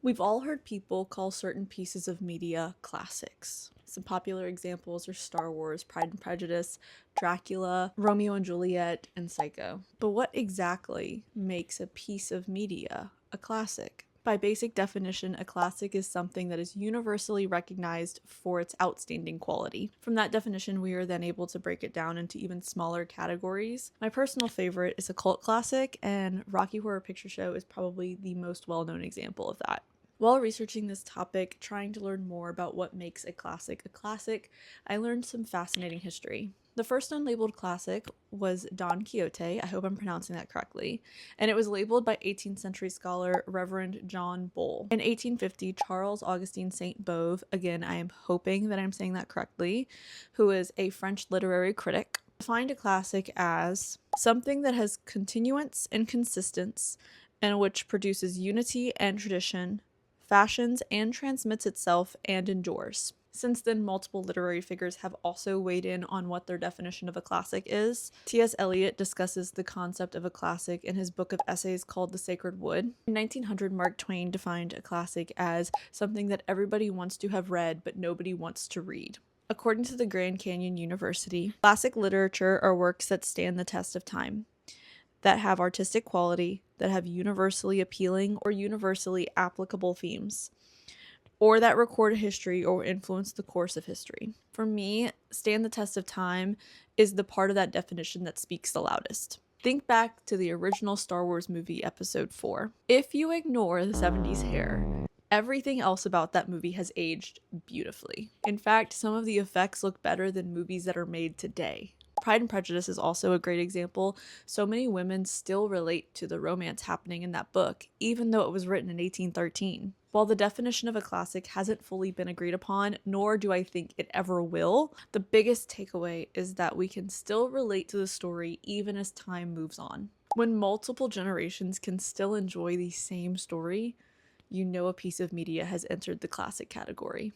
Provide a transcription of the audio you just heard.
We've all heard people call certain pieces of media classics. Some popular examples are Star Wars, Pride and Prejudice, Dracula, Romeo and Juliet, and Psycho. But what exactly makes a piece of media a classic? By basic definition, a classic is something that is universally recognized for its outstanding quality. From that definition, we are then able to break it down into even smaller categories. My personal favorite is a cult classic, and Rocky Horror Picture Show is probably the most well-known example of that. While researching this topic, trying to learn more about what makes a classic, I learned some fascinating history. The first unlabeled classic was Don Quixote, I hope I'm pronouncing that correctly, and it was labeled by 18th century scholar Reverend John Bull. In 1850, Charles Augustin Sainte-Beuve, again, I am hoping that I'm saying that correctly, who is a French literary critic, defined a classic as something that has continuance and consistence, and which produces unity and tradition, fashions and transmits itself and endures. Since then, multiple literary figures have also weighed in on what their definition of a classic is. T.S. Eliot discusses the concept of a classic in his book of essays called The Sacred Wood. In 1900, Mark Twain defined a classic as something that everybody wants to have read but nobody wants to read. According to the Grand Canyon University, classic literature are works that stand the test of time, that have artistic quality, that have universally appealing or universally applicable themes, or that record history or influence the course of history. For me, stand the test of time is the part of that definition that speaks the loudest. Think back to the original Star Wars movie, Episode 4. If you ignore the 70s hair, everything else about that movie has aged beautifully. In fact, some of the effects look better than movies that are made today. Pride and Prejudice is also a great example. So many women still relate to the romance happening in that book, even though it was written in 1813. While the definition of a classic hasn't fully been agreed upon, nor do I think it ever will, the biggest takeaway is that we can still relate to the story even as time moves on. When multiple generations can still enjoy the same story, you know a piece of media has entered the classic category.